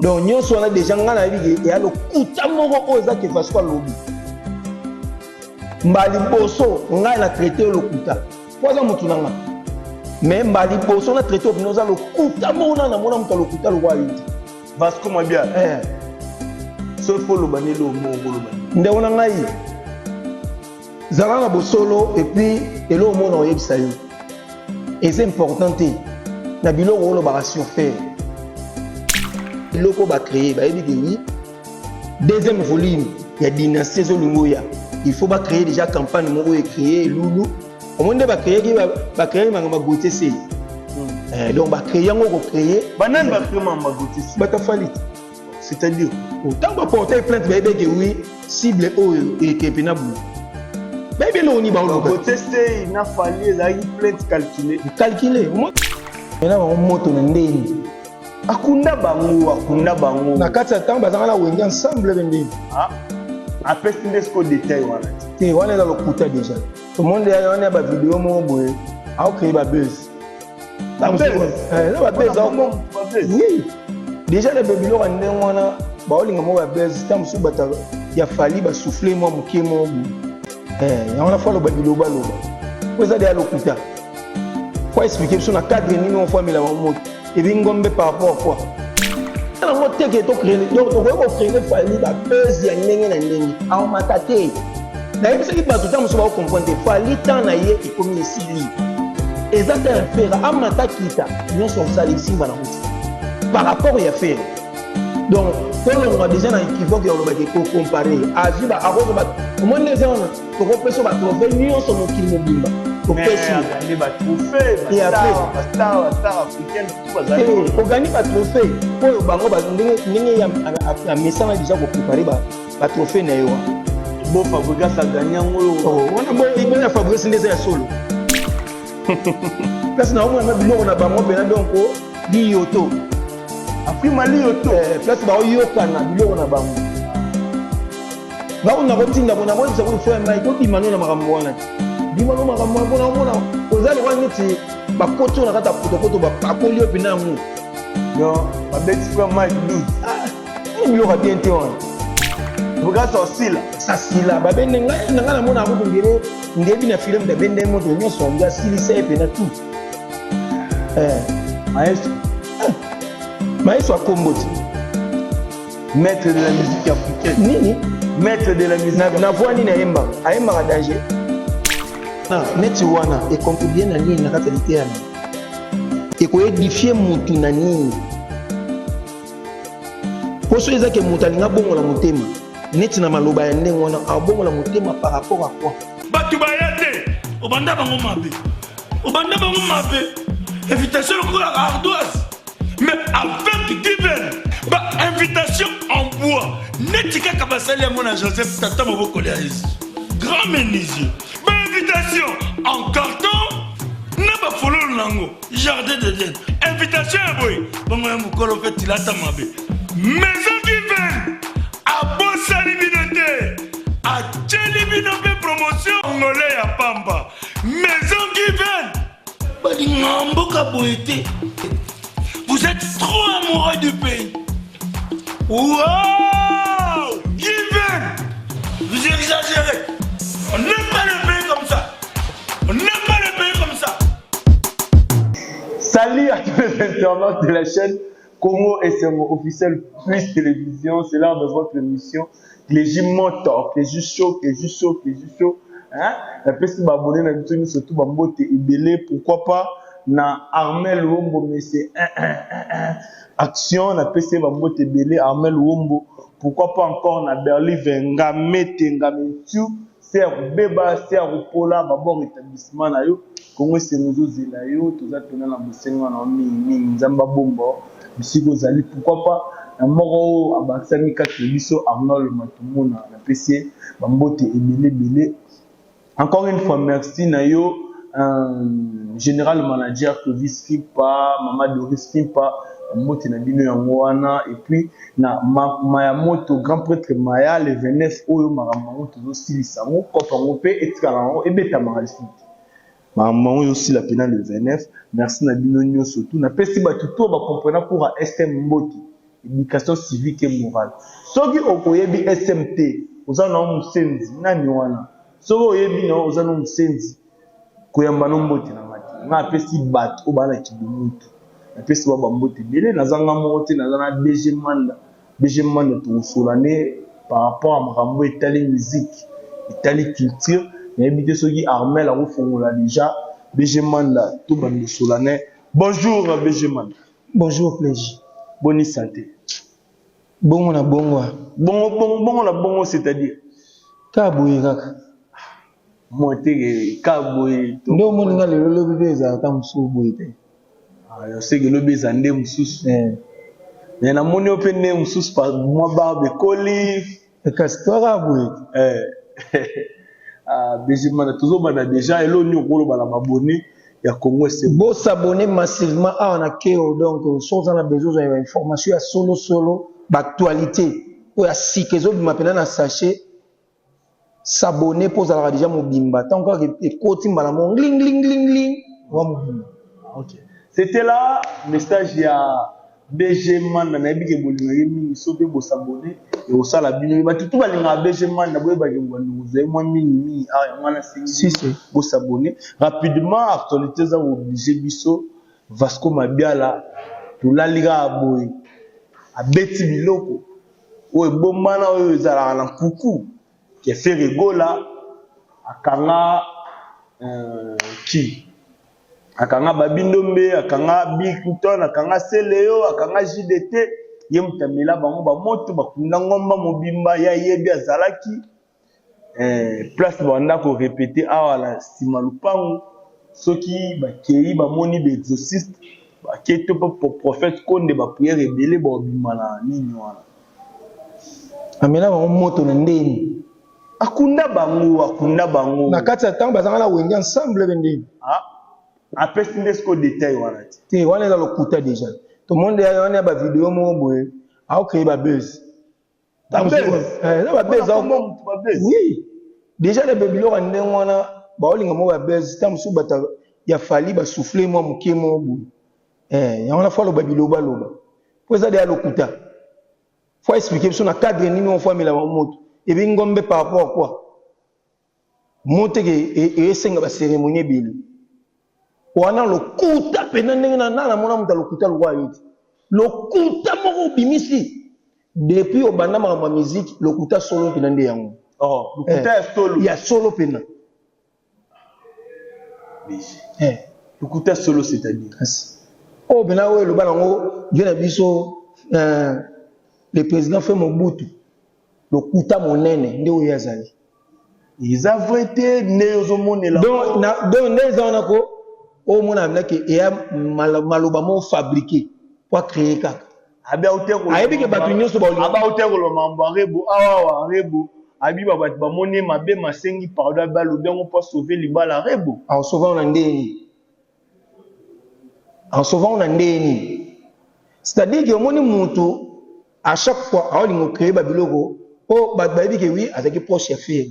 Donc nous sommes déjà dans la vie et alors kuta moko oza ke Vasco lobby. Mbali boso ngai na traité le kuta. Kwaza mutu nanga. Mais mbali boso na traité opino za le kuta mona na mona mutu le kuta le roi yiti. Vasco mabia. Sauf pour le bani le mongo le bani. Nde ona ngai. Zala na bosolo et puis elo mona oyebisa yo. Et c'est important te. Na biloko lo ba surfer. Loko ba créer ba yebi que oui. Deuxième volume, il y a dynastie Zolungoya. Il faut pas créer déjà campagne moko et créer loulou. Au monde ba créer qui ba créer manga goûter c'est. Donc ba créer ngo créer banan ba créer manga goûter c'est. Ba ta falit. C'est-à-dire autant ba porter plainte ba yebi que oui, cible oyo et que penabu. Ba yebi lo ni ba lo goûter c'est il n'a fallu la plainte calculée. Calculer. Maintenant on moto na ndeni. Akunda bango na kati ya temps bazanga na wengi ensemble bende après ce détail wana te wana za lokuta déjà tout le monde ya wana ba vidéo mo boye a créer ba buzz ba buzz oui déjà les bébés lo ande wana ba olinga mo ba buzz tam su bata ya fali ba souffler mo mukie mo ya wana fa lo ba vidéo ba lo ko za de lokuta faut expliquer sur na cadre ni on fois mais la moto et bien ngombe par rapport à quoi la moto que to créer donc on va créer fali ba buzz ya ndenge na ndenge a matate na yebisa ki bato tamu so ba comprendre fali tant na ye et comme ici li exactement faire a matakita non son sali simba na route par rapport à faire donc quand on a déjà na équivoque ya loba ko comparer a vu ba a ko ba au moins des ans to ko peso ba trouver nion so mo kili mobimba ko peso gagner ba trophée et après star africaine tout bazali ko gagner ba trophée ko bango ba ndenge ya mesana déjà ko préparer ba trophée na yo bon Fabregas a gagné ngolo wana bo ibona Fabregas ndeza ya solo place na omona biloko na bango pena donc di yoto afima li yoto place ba yoka na biloko na bango ngao na kotinda bona mo bisa ko faire mai ko bimano na makambo wana bimano makambo bona mona ozali wana neti ba koto na kata koto ba akoli opina mu donc ba beti frère Mike Luz biloko bien te wana Fabregas aussi là ça si là ba bende ngai na mona ko ngire ndebi na film de bende moto nyoso nga sili sai pena tout maestro Komboti maître de la musique africaine nini maître de la musique na voix nini ayemba ka danger na neti wana e contribuer na nini na kata littéraire e ko édifier mutu na nini poso ezake mutu alinga bongo la motema neti na maloba ya ndenge wana abongo la motema par rapport à quoi batu bayate obanda bango mabe invitation à ardoise mais avec divers invitation en bois netika kabasali à mon Joseph Tata Moboko grand menuisier invitation en carton na ba fololo nango jardin d'Eden invitation à boy bongo ya mukolo fait tilata mabe maison divers à bosali binote à Tchelibino promotion ngolé ya pamba maison divers Mboka Boété, vous êtes trop amoureux du pays. Wow! Given! Vous exagérez. On n'aime pas le pays comme ça. Salut à tous les internautes de la chaîne Congo SM officiel plus télévision. C'est l'heure de votre émission. Les Jimons Talk, les jus chauds. Hein? La personne va abonner dans YouTube, surtout Bambote et Belé, pourquoi pas na Armel Wombo, mais c'est action, la personne Bambote et Belé, Armel Wombo, pourquoi pas encore na Berli Venga, Metu, Serre Beba, Serre Pola, Babor établissement na yo, Congo c'est nous là yo, tout ça tourner la boussenga na Ming, Zamba Bombo, Monsieur Zali, pourquoi pas na Moro, Abaksani Kateliso, Arnold Matumona, la PC, Bambote et Belé. Encore une fois, merci Nayo, général manager Clovis Fipa, Mama Doris Fipa, Mote Nabino Yangoana, et puis na Mayamoto, grand prêtre Maya, le 29 Oyo Maramango, toujours Silisango, Kopango Pe, et Tkalango, et Beta Maralfit. Maramango aussi la pénale le 29, merci Nabino Nyo surtout, na Pesti Batuto, ba comprenant pour STM Mboti. éducation civique et morale. Soki okoyebi SMT, ozana musenzi nani wana. Soki oyebi na ozana musenzi koyamba no mbote na mati. Na pesi bat obana kibumutu. Na pesi ba mbote bele nazanga mote nazana BG Manda. BG Manda to solane par rapport à makambo etali musique, etali culture, na ebité soki Armel a refongola déjà BG Manda to bande solane. Bonjour BG Manda. Bonjour Plégi. Bonne santé. Bongo na bongo. Bongo na bongo c'est-à-dire Kaboye kaka. Monter kaboye. Ndo moni nga lelo lobi beza ta musu boye te. Ah, je sais que lobi zande mususu. Mais na moni open ne mususu pa moi barbe koli. E kastora boye. Ah, BG Manda toujours bana déjà elo ni okolo bana abonné ya Congo c'est bon s'abonner massivement à on a keo donc sans en a besoin d'informations à solo d'actualité ou à si que zo bimapena na sachet s'abonner pour ça déjà mobimba tant encore et côté mbala mon gling wa mobimba. OK, c'était là message ya BG Manda na yebi ke bolinga yemi sobe bo s'abonner et au sala bino ba tout balinga BG Manda boye ba ngwandu ze moi mini ah mwana si bo s'abonner rapidement actualité za obligé biso Vasco Mabiala to la liga boy a beti biloko o bombana o zala na kuku qui fait rigola akanga qui akanga babindombe akanga bikuton akanga seleo akanga JDT yemtamela bango ba moto bakunda ngomba mobimba ya yebi azalaki place banda ko répéter awala simalupango soki bakei ba moni be exorciste baketo po prophète konde ba prière ebele ba obimana nini wana amela ba moto na ndeni akunda bango na kati ya temps bazanga na wengi ensemble bendeni après c'est ce détail wana te wana za lokuta déjà tout le monde ya wana ba vidéo mo boye a créé ba buzz ba buzz oui déjà les bébilo rende wana ba olinga mo ba buzz tam su bata ya fali ba souffler mo muke mo boye ya wana fa lo babilo ba loba po za de ya lokuta faut expliquer sur na cadre nini on faut mela moto et bien ngombe par rapport à quoi monte que senga ba cérémonie bili wana lokuta pena ndenge na mona muta lokuta lwa yote lokuta moko bimisi depuis obanda ma musique lokuta solo pena nde yango lokuta solo ya solo pena lokuta solo c'est-à-dire oh bena we lo bana ngo je na biso le président fait Mobutu lokuta monene nde oyo azali ils a vrai né ozomonela donc neza wana ko o mona amlaki ya maloba mo fabriqué pour créer kaka abia uteko ayebi ke batu nyonso ba oli aba uteko lo mambo rebo awa rebo abi ba batu ba moni mabe masengi pardon ba lo bien on peut sauver libala rebo en sauvant na ndeni c'est-à-dire que moni mutu à chaque fois a oli créer ba biloko o ba bayebi ke oui avec proche faire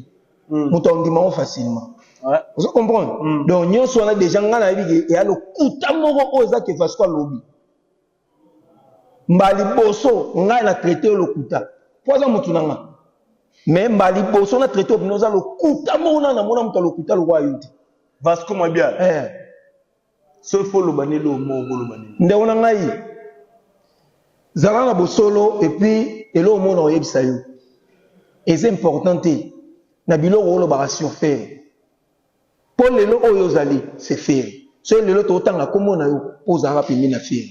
mutu ndima facilement. Vous comprenez? Donc, nous sommes déjà dans la vie et à le coup moko oza ke Vasco lobby. Mbali boso nga na traité le kuta. Poza mutu nanga. Mais mbali boso na traité obinoza le kuta mona na mona mutu le kuta le roi yuti. Vasco Mabiala. So faut le banner le mot le banner. Nde ona ngai. Zala na bosolo et puis elo mona oyebisa yo. Et c'est important te na biloko lo ba surfaire. Pour les lots oyozali c'est faire so les lots autant la komona yo posera pemi na faire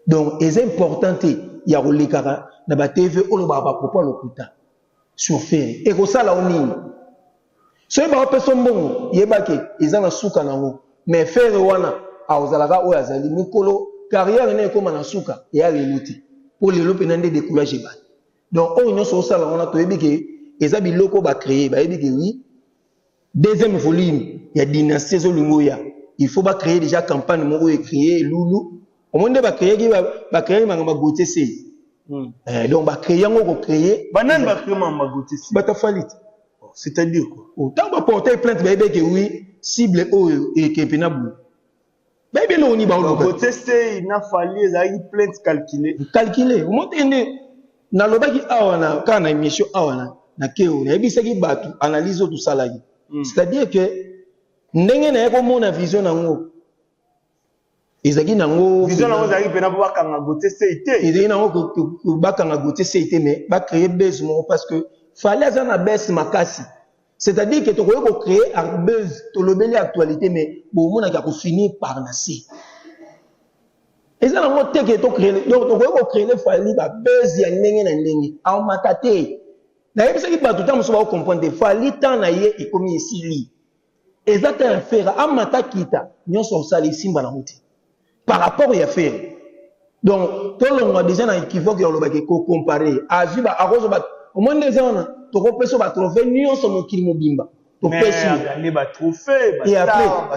donc c'est important il y a rolikara na ba TV o lo ba propos lokuta sur faire et ko sala oni so ba personne bon yebake ezana suka nango mais faire wana a ozalaka o yazali mikolo carrière ne ko mana suka ya leluti pour les lots penande décourager ba donc o nyonso sala wana to yebike ezabi loko ba créer ba yebike oui. Deuxième volume, il y a dynastie Zolungoya. Il faut pas créer déjà campagne moko et créer loulou. Au monde va créer manga goté c'est. Donc va créer ngo créer. Banane va créer manga goté c'est. Bata falit. C'est-à-dire quoi? Autant va porter plainte bébé que oui, cible o et que penabu. Baby le oni ba oloba. Côté c'est il n'a fallu ezali plainte calculée. Calculer. Au moins ende na lobaki awana kana émission awana na keo na ebisaki batu analyse tout salagi. C'est-à-dire que ndenge na yako mona vision nango. Ezaki nango vision nango ezali pena po bakanga côté c'est été. Ezaki nango ko bakanga côté c'est été mais ba créer buzz mo parce que fallait azana buzz makasi. C'est-à-dire que tu peux créer un buzz, tu peux l'actualité, mais bon, on a finir par nasser. Et ça, on a créé le buzz, il y a un en mataté. D'ailleurs, c'est que tout le temps, on va comprendre, il faut aller tant naïe et comme ici. Et ça, tu as fait à matakita, nous sommes salés simba la route. Par rapport à faire. Donc, tout le monde a déjà un équivoque qui comparer. À Juba, à Rose, au moins des ans, tu peux faire un trophée, nous sommes au Kilmobimba. Tu peux gagner un trophée,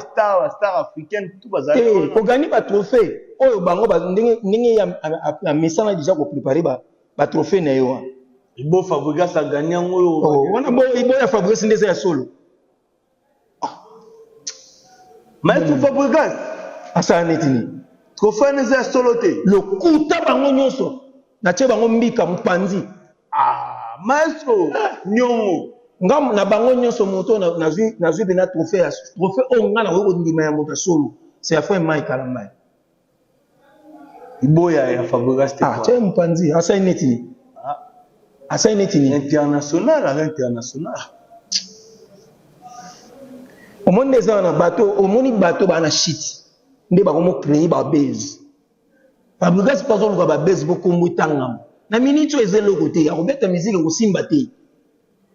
star africaine, tout va ça. Pour gagner un trophée, oh, bango, un message déjà pour préparer un trophée. Il faut Fabregas à gagner un euro. Oh, il faut Fabregas à solo. Mais il faut Fabregas. Ah, ça en est une. Trophée n'est pas solo. Le coup de bango nyonso, na tche bango mbika mpanzi. Ah, maestro, nyongo. Ngam na bango nyonso moto na zui bena trophée on nga na weko ndima ya moto solo. C'est la fin mai kalamai. Iboya ya Fabregas te. Ah, tche mpanzi, asa inetini. Asa inetini. International. Au monde des gens na bateau, au monde bateau ba na shit. Nde ba komo créer ba base. Fabregas pas on ba base beaucoup mutangam. Na minute ezelo côté, ya robeta musique ko simba te.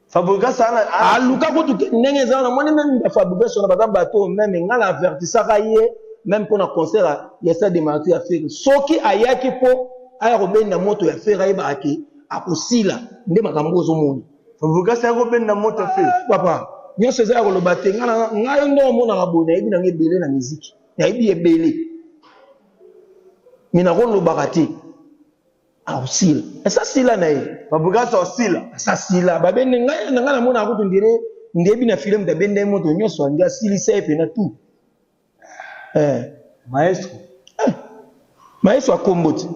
Fabregas a luka ko tu ndenge za na moni même ba Fabregas na ba bateau même ngala avertissaka ye même pour un concert ya ça de martyr à faire. Soki ayaki po aya robenda moto ya faire ay ba ake akosila nde makambo zo moni. Fabregas a robenda moto ya faire. Papa, nyonso za ko lobate ngala ngayo ndo mona ngabona ebi na ngebele na musique. Ya ebi ebele. Mina ko lobakati. Oscille. Et ça sila na ye. Fabregas oscille. Ça sila. Ba bende ngai na ngana mona ko tundire ndebi na film da bende moto nyonso anga sili sepe na tout. Maestro. Maestro akomboti.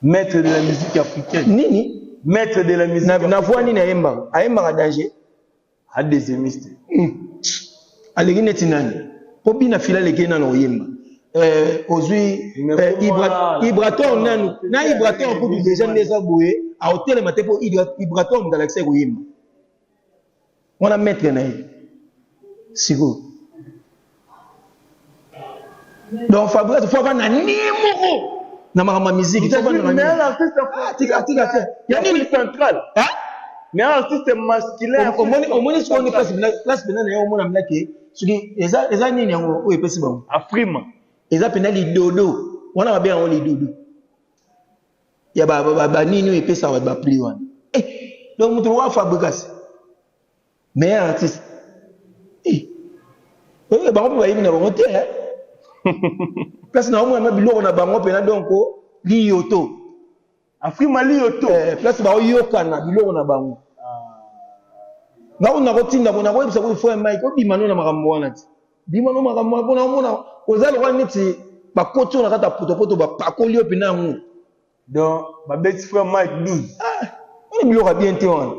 Maître de la musique africaine. Nini? Maître de la musique. Na voix ni na yemba. Ayemba danger. A désémiste. Alegi netinani. Pobi na fila leke na no yemba. Aujourd'hui Ibraton nanu na Ibraton pour déjà déjà boué à hôtel matin pour Ibraton dans l'accès au yemba. On a mettre na sigo. Donc Fabrice faut pas na nimoko na ma musique il faut pas na mais un artiste tika il y a une centrale hein mais un artiste masculin au moins ce qu'on est place bena na yo mona mlake suki eza nini yango o epesi bango Afrima eza pena lidodo wana ba bien on lidodo ya ba nini epesa wa ba prix wana donc mutu wa Fabregas mais artiste bango ba yimi na bango te place na omona biloko na bango pena donc liyoto Afrima liyoto place ba yoka na biloko na bango na kotinda bona ko bisa ko fo mai ko bimano na makambo wana ti bimano makambo bona omona ozali kwa neti ba koto na kata poto ba pakoli opina ngu donc ba beti frère Mike 12 on biloko bien te wana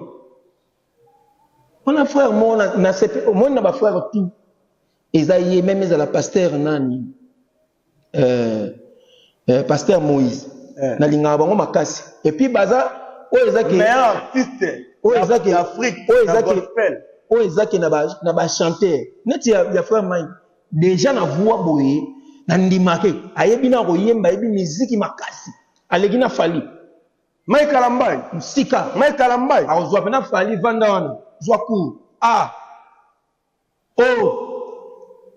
on a frère mona na sepe au monde na ba frère tout ezaye même za la pasteur nani pasteur Moïse na linga bango makasi et puis baza o ezaki meilleur artiste o ezaki Afrique o ezaki na ba chanteur neti ya frère Mike déjà na voix boye na ndimake ayebi na ko yemba yebi musique makasi aleki na fali Mike Kalambai sika Mike Kalambai azwa pena fali vanda wana zwa ku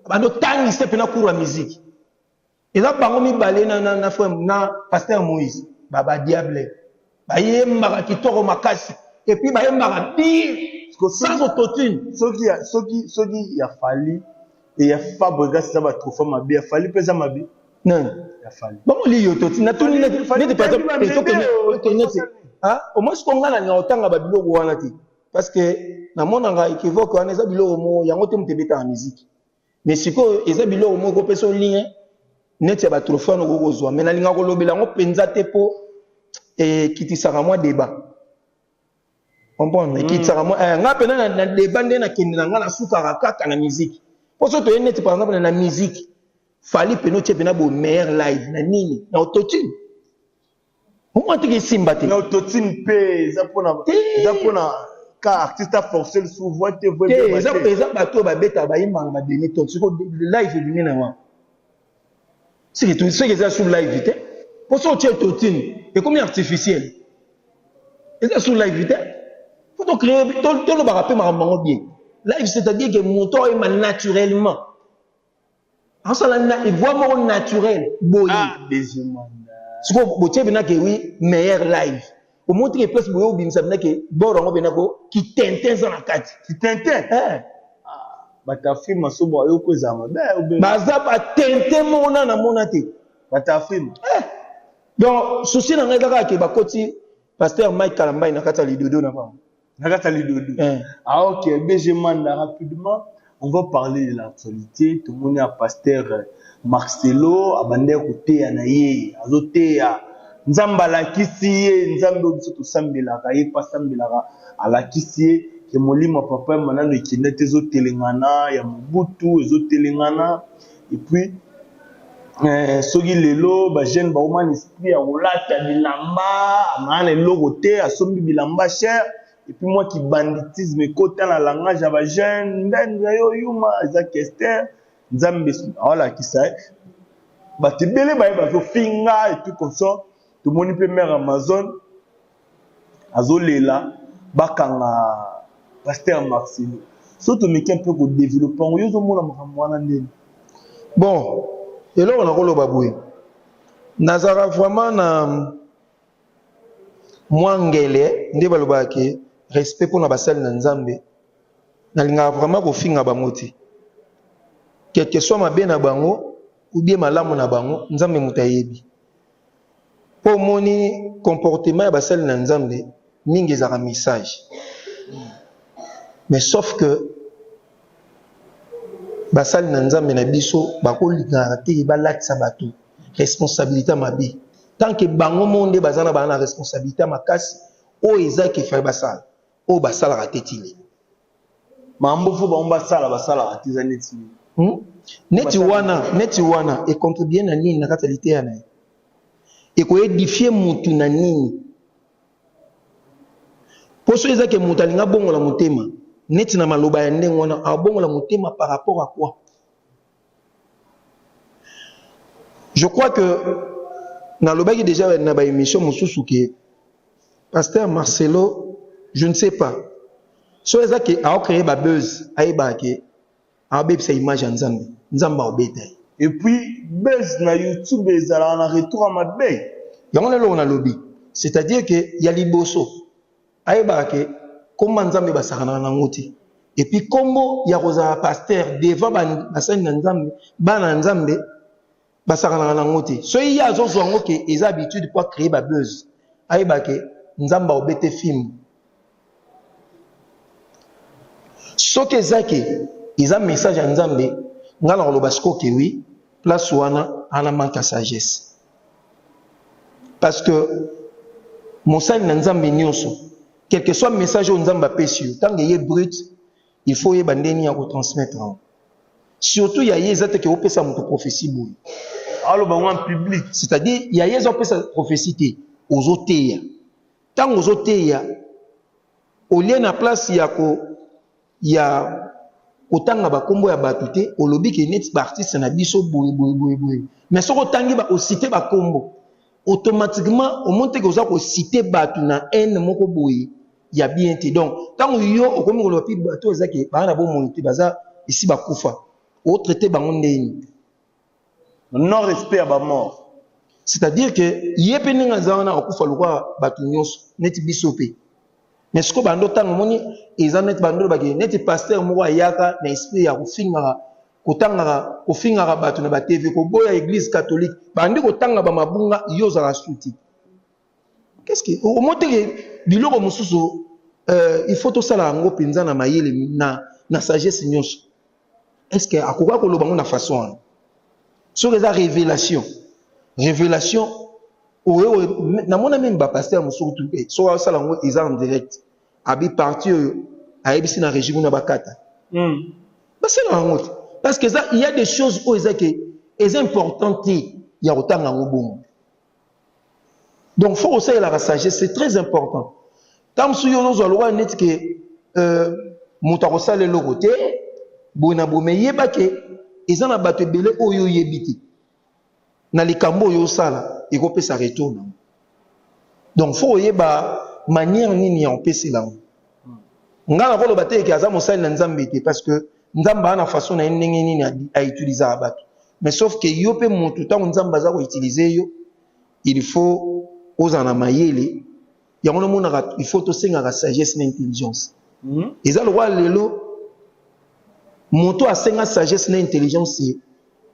bando tangi se pena cours la musique eza bango mibale na frère na pasteur Moïse baba diable bayemba kitoko makasi et puis bayemba dire sans autotune soki ya fali et ya Fabregas ça va trop fort ya fali pesa mabi non ya fali bango liyo toti na tuni neti par exemple au moins ce qu'on a na otanga ba biloko wana ti parce que na mona nga équivoque wana eza biloko mo yango te mutebeta en musique mais siko eza biloko moko pesa olinga neti ya batrophée wana okozwa mais nalinga kolobela yango mpenza te mpo ekitisaka mwa débat comprendre ekitisaka mwa nga mpena na débat nde nakende na nga nasukaka kaka na musique mpo so toye neti par exemple na musique fali pena otie pena bo meilleur live na nini na autotune omwa teke esimba te na autotune mpe eza mpona ka artiste aforce souvent te eza bato oyo babetaka bayimbanga bademi ton siko live ebimi na wana soki eza sur live te mpo so otie autotune ekomi artificiel eza sur live te fo tocrée tolobaka mpe makambo yango bien live c'est-à-dire que moto oyemba naturellement asala voix moko naturel boye siko botie benake wi meilleur live omonti ke place boye obimisa benake boro yango benako kitintin eza na kati kitintin batafilme asobo ayoko ezala mabe baza batintin moko nana mona te batafilme donc souci na ngai eza kaka ke bakoti pasteur Mike Kalambai na kati ya lidodo na bango na kati ya lidodo ok BG Manda rapidement on va parler de l'actualité. Tout le monde a pasteur Marcelo, abandé côté anaye, azotea. Nzamba la kisiye, nzamba obiso to sambela kaye pas sambela à la kisiye ke molimo papa manano ikinete zo telengana ya Mobutu zo telengana et puis soki lelo ba jeune ba oman esprit ya rolata bilamba amana logo te asombi bilamba cher. Et puis moi qui banditisme côté la langage à ba jeune ndenzayo yuma za kester nzambe voilà qui ça ba tibele ba zo finga et puis comme ça tout monde peut mère Amazon azolela bakanga pasteur Marcelo surtout mais un peu ko développer yo zo mona mwana ndeni bon eloko na koloba boye nazara vraiment na mwangele nde balobaki respect pour na basali na nzambe nalinga vraiment kofinga bango te quel que soit mabe na bango ou bien malamu na bango nzambe mutayebi po moni comportement ya basali na nzambe mingi ezaka message mais sauf que basali na nzambe na biso bakolingaka te balatisa bato responsabilité mabe tant que bango monde bazana bana responsabilité makasi o ezaki fa basala o basala ratetile mambo fo ba basala atizaneti neti wana et contribuer na nini na katalité ya na et ko édifier mutu na nini poso ezaki mutu alinga bongola mutema neti na maloba ya ndenge wana abongola mutema par rapport à quoi? Je crois que dans le bail déjà dans la émission Moussousouké, pasteur Marcelo, je ne sais pas. So eza ke a créé ba buzz, aiba ke a bébé sa image en Nzambe, Nzamba obeta. Et puis buzz na YouTube ezala na retour à Madbey. Yango lelo on a lobby. C'est-à-dire que ya liboso. Aiba ke comment Nzambe ba sakana na ngoti. Et puis kombo ya roza pasteur devant ba sani na Nzambe, bana Nzambe basakana na ngoti. So il y a zozo ngo ke eza habitude pour créer ba buzz. Aiba ke Nzamba obete film. Soki ezaki ils ont message à Nzambe ngala koloba siko ke oui place wana ana manque à sagesse parce que mosali na Nzambe nyonso quel que soit message au Nzamba pesi tant que est brut il faut y bandeni ya ko transmettre surtout ya yezate ke opesa moto prophétie boy allo ba en public c'est-à-dire ya yezo opesa prophétie te ozoteya tant ozoteya au lieu na place ya ko ya otanga bakombo ya batute olobi ke net ba artiste na biso boy mais soko tangi ba ociter bakombo automatiquement au monte que za ko citer batu na n moko boy ya bien te donc tant yo okomi kolobi bato ezaki ba na bo monite baza ici bakufa o traiter bango ndeni non respect à ba mort c'est-à-dire que yepe ninga zawana okufa lokwa batu nyonso net biso pe. Mais ce que bando tango moni ezanet bando bagi net pasteur moko ayaka na esprit ya kofinga kotanga kofinga bato na ba TV ko boya église catholique bandi kotanga ba mabunga yoza la suti. Qu'est-ce que au monte biloko mususu il faut to sala ngo penza na mayele na sagesse nyonso est-ce que akoka koloba ngo na façon sur les révélation na mona même ba pasteur musuku tout so sala ngo ils en direct abi parti a ebisi na régime na bakata c'est la honte parce que ça il y a des choses où est importantes ya otanga ngo bon donc faut aussi la sagesse c'est très important tam su yo zo lwa net que muta ko sala le côté bona bomé yeba ke ils en a battu belé oyo yebiti na likambo yo sala et ko pesa retour donc faut yeba manière nini en pesa là ngala ko lo baté ki aza mosali na nzambe te parce que nzamba na façon na ndenge nini a utiliser abatu mais sauf que yo pe mutu tango nzamba za ko utiliser yo il faut ozana mayele ya ngona mona il faut to senga la sagesse na intelligence eza le roi lelo moto a senga sagesse na intelligence c'est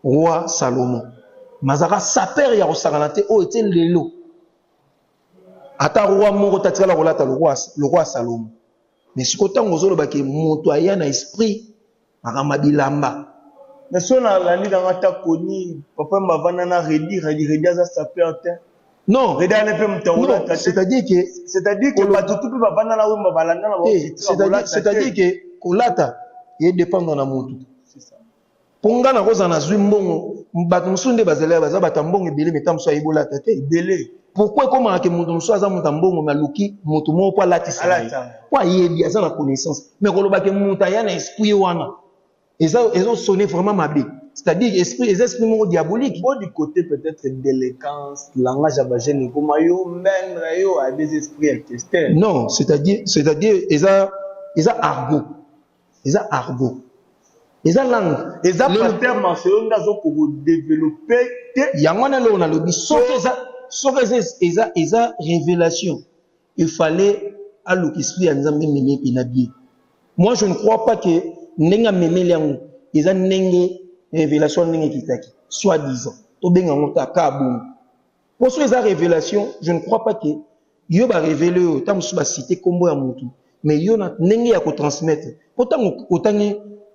roi Salomon mazaka saper ya rosagalate o était lelo ata roi moko tatikala kolata le roi Salomon mais si kotango zolo ba ke moto aya na esprit akama bilamba mais so na lani dans ta koni papa mbavana na redi za saper te non c'est-à-dire que pas tout peut bavana na wemba balanda na c'est-à-dire que kolata et dépendre na moto c'est ça ponga na koza na zwi mbongo bato musunde bazela baza batambongo ebele metamso ayibola tate ebele pourquoi comment que moto muso aza mutambongo maluki moto mo po latisa kwa yebi aza na connaissance mais koloba ke moto ya na esprit wana ils ont sonné vraiment mabe c'est-à-dire esprit les esprits mo diabolique bon du côté peut-être délinquance langage abagene comme yo même yo a des esprits externes non c'est-à-dire ils a argot ils a langue ils a pas terme mentionné ndazo pour développer yangwana le on a le biso ils a révélation il fallait à l'esprit nzambe meme pinabi moi je ne crois pas que nenga meme liango ils a nenge révélation nenge kitaki soit disant to benga ngota kabu pour ceux ils a révélation je ne crois pas que yo ba révéler tam su ba citer kombo ya mutu mais yo na nenge ya ko transmettre pourtant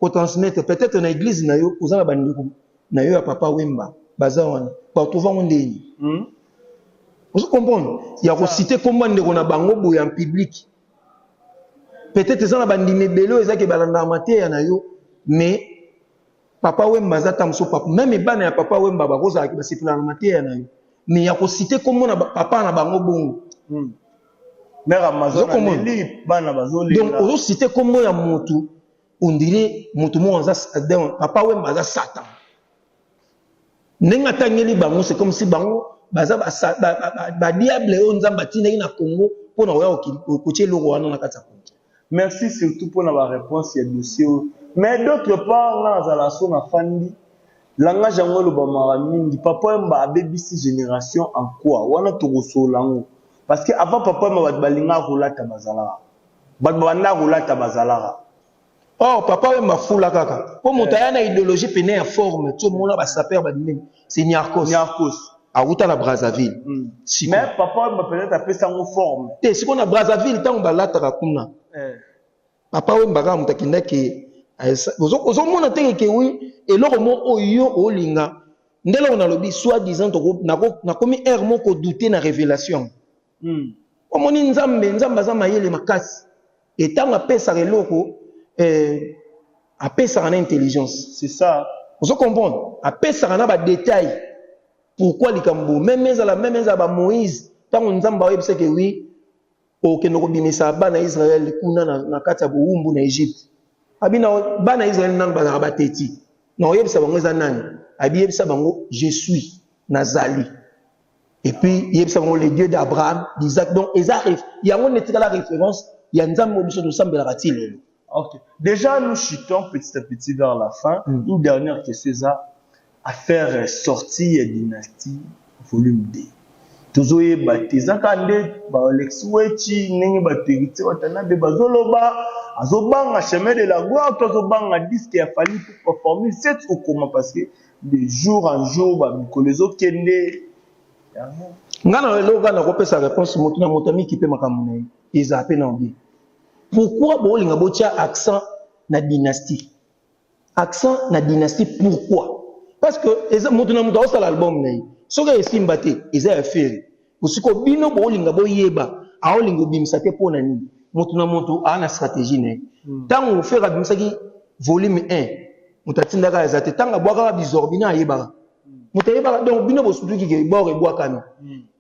ko transmettre peut-être na église na yo ozana bandeko na yo ya papa Wemba baza wana pa trouver ndeni vous comprenez il y a ko citer kombo ndeko na bango boye en public peut-être ça na bandime belo ezaki balanda maté na yo mais papa Wemba za tamso papa même bana ya papa Wemba bakoza ki basipila na maté na yo mais il y a ko citer kombo na papa na bango bongo mère Amazon ali bana bazoli donc on citer kombo ya motu on dirait motu mo za papa Wemba za satan nenga tangeli bango c'est comme si bango baza ba diable on nzamba tinaki na Congo pour na oya kotie loko wana na kata Congo. Merci surtout pour la réponse ya dossier mais d'autre part là za la sona fandi langage ngolo ba maramingi papa Wemba abebisi génération en quoi wana to solango parce que avant papa Wemba balinga rolata bazala banda rolata bazala oh papa Wemba fula kaka po mutayana idéologie pene ya forme tout mona ba saper ba dine c'est Niarchos a Outa na Brazzaville mais papa Wemba peut-être appelé ça en forme te siko na Brazzaville tant balata ka kuna papa Wemba ka mutakinda ke ozo mona tenge ke oui et loko mo oyo olinga ndela on a lobi soit disant na komi air moko douter na révélation omoni nzambe za mayele makasi et tant apesa reloko apesa na intelligence c'est ça vous comprenez apesa na ba détail pourquoi likambo même za ba Moïse tant nzamba oyebisa ke oui okende ko bimisa bana Israël kuna na kati ya buumbu na Egypte abina bana Israël nan ba bateti na oyebisa bango za nani abiyebisa bango je suis nazali et puis yebisa bango le Dieu d'Abraham d'Isaac donc il y a une la référence il y a nzambe obiso de sambela ratile. OK déjà nous chutons petit à petit vers la fin une dernière question ça à faire sortir dynastie volume 2 tozoye batiza kande ba Alex Wechi ningi batiriti watana be bazoloba azobanga chemin de la gloire tozobanga disque ya fali pour performer cette ou comment parce que de jour en jour ba mikolezo kende ngana lo gana ko pesa réponse moto na motami ki pe makamuna iza pe na obi pourquoi bolinga botia accent na dynastie accent na dynastie. Pourquoi? Parce que eza moto na moto au sala album nayi soka esimba te eza ya feri usiko bino bo linga bo yeba a lingo bimisa te pona nini moto na moto ana stratégie nayi tango fera bimisa ki volume 1 moto atindaka eza te tanga bwaka bizorbina yeba moto yeba donc bino bo sutuki ke bore bwakana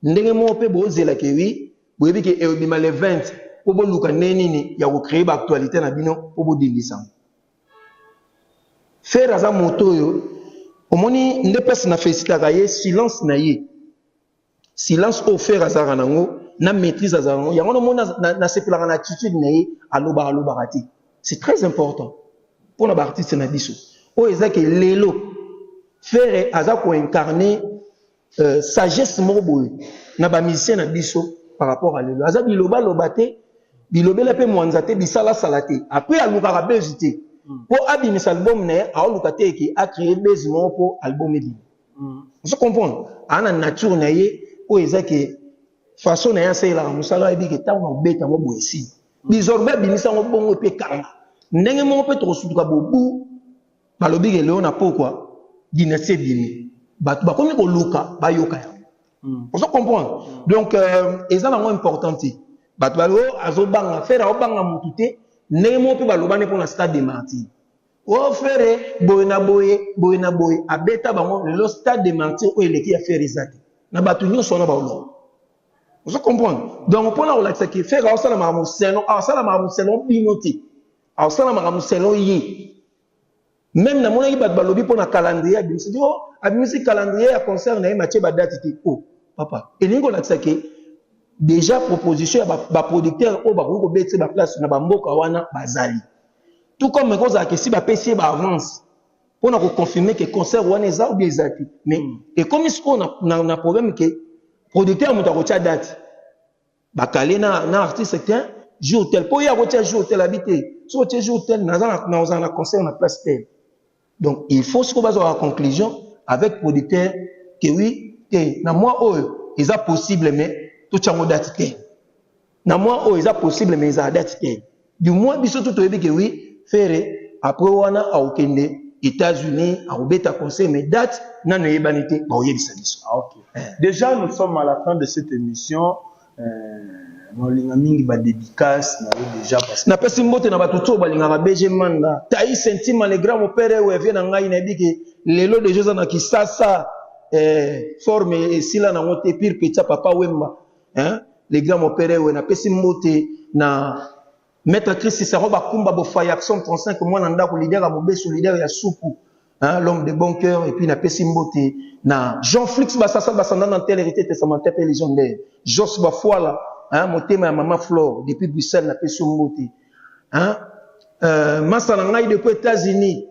ndenge mo pe bo zela ke wi bo yebi ke e bima le 20 po bo luka neni ya ko créer ba actualité na bino po bo dindisa fera za moto yo omoni nde pesi na félicitaka ye silence na ye silence offert azara nango na maîtrise azara nango yango nomona na sepelaka na attitude na ye alobaka te c'est très important pour na baartiste na biso oyo eza ke lelo fere aza koincarne sagesse moko boye na bamusicien na biso par rapport à lelo aza bilobaloba te bilobela mpe mwanza te bisalasala te après alukaka bezi te po abimisa album na ye aoluka te eke acréer bezi moko po album ebimi ozo comprendre ana nature na ye oyo eza ke façon na ye asalelaka mosala ayebi ke ntango akobeta ngo boye esili bizorbe abimisa yango bongo mpe kanga ndenge moko mpe tokosutuka bobu balobi ke leo na pokwa dynastie ebimi bato bakomi koluka bayoka yango ozo comprendre donc eza nango important te bato balo azobanga fere aobanga motu te ndenge moko mpe balobani mpo na stade de martyr o fere boye na boye abeta bango lelo stade de martyr oyo eleki ya fere eza te na bato nyonso wana baoloba ozo comprendre donc mpona kolakisa ke fere aosalamaka moselo bino te aosalamaka moselo ye même namonaki bato balobi mpo na calendrier abimisi abimisi calendrier ya concert na ye matie badate te o papa elingi kolakisa ke déjà proposition ya baproducteur oyo bakoki kobetisa baplace na bamboka wana bazali tout comme ekozala ke si bapesi ye baavance mpona koconfirme ke concert wana eza ou bien eza te mais ekomi sikoyo na problème ke producteur moto akotia date bakale na artiste te jour tel mpo ye akotia jour tel abi te soki otie jour tel nazala na concert na place tel donc il faut sikoyo bazwa la conclusion avec producteur ke oui te na moi oyo eza possible mais totiango date te na moi oyo eza possible mais eza date te du moins biso tout toyebi ke oui fere après wana aokende États-Unis aobeta concert mais date nano yebani te baoyebisa biso. Déjà nous sommes à la fin de cette émission. Molinga mingi ba dédicace na déjà parce na pesi mbote na bato to balingaka BG Manda taï sentiment le grand père ou vient na ngai na biki lelo de José na Kisasa forme esila na ngote pire petit papa Wemba hein les grands père ou na pesi mbote na Maître Christ Saroba Kumba Bofaya Action 35 moi nanda ko leader Mobesu leader ya Soukou hein l'homme de bon cœur et puis na pesi mbote na Jean Flix Basasa Basanda dans telle hérité testamentaire légendaire Jos Bafoala hein motema ya maman Flore depuis Bruxelles na pesi mbote hein masala ngai depuis États-Unis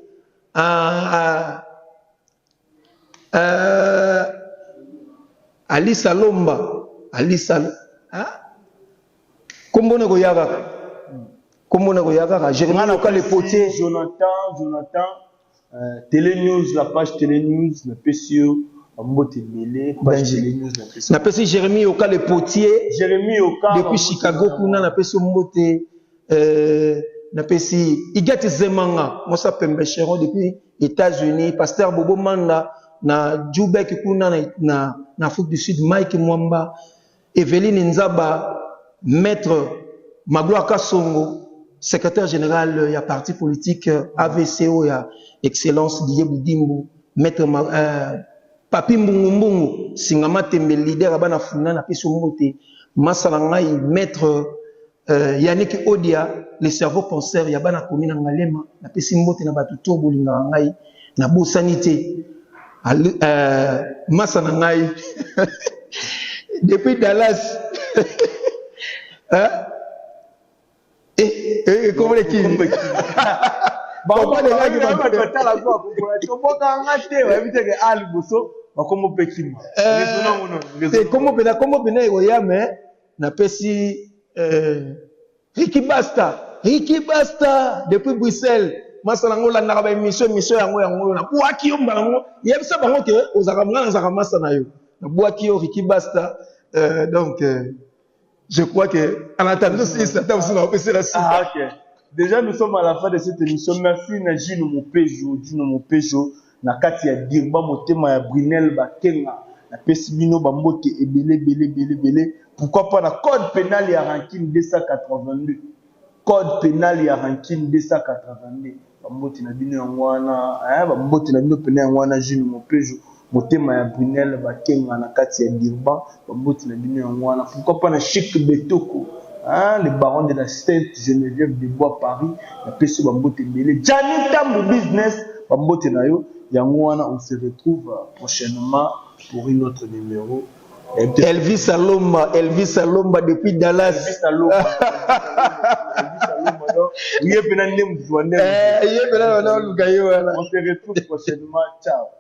Ali Salomba Ali Sal hein kombona ko yaga kombona ko yaga Jérémie Oka le potier Jonathan Télé News la page Télé News na PCO Mbote Mele page Télé News na PCO na PCO Jérémie Oka le potier Jérémie Oka depuis Chicago kuna na PCO Mbote na PCO Igati Zemanga Mosa Pembechero depuis États-Unis pasteur Bobo Manda na Djoubek kuna na Afrique du Sud Mike Mwamba Evelyne Nzaba maître Magloire Kassongo secrétaire général il y a parti politique AVCO il y a excellence Didier Boudimbo maître Papi Mbungu Singama Tembe leader abana funa na peso mbote masala ngai maître Yannick Odia le cerveau penseur ya bana komina ngalema na pesi mbote na batu to bolinga ngai na bosanité masala ngai depuis Dallas hein comment les qui Baba les gars qui vont faire la voix pour to boka ngate wa éviter que ali boso bakomo pekima c'est comment bena ya mais na pesi Ricky Basta depuis Bruxelles masala ngola na ba émission yango na boaki yo mbango yebisa bango ke ozaka mwana zaka masa na yo na boaki yo Ricky Basta donc je crois que en attendant si ça t'a aussi na opération la suite. OK. Déjà, nous sommes à la fin de cette émission. Merci Najino Mopejo, na kati ya Dirba motema ya Brunel Bakenga, na Pesibino Bambote et belé. Pourquoi pas la code pénal ya ranking 282. Code pénal ya ranking 282. Bambote na bino ngwana, bambote na bino pénal ngwana Jino Mopejo, motema ya Brunel Bakenga na kati ya Dirba, bambote na bino ngwana. Pourquoi pas na Chic Betoko. Le baron de la Sainte Geneviève de Bois Paris, la PC Bambote Mbele, Janita mon business, Bambote Nayo, Yangwana, on se retrouve prochainement pour une autre numéro. Elvis Salomba depuis Dallas. Elvis Salomba. On se retrouve prochainement. Ciao.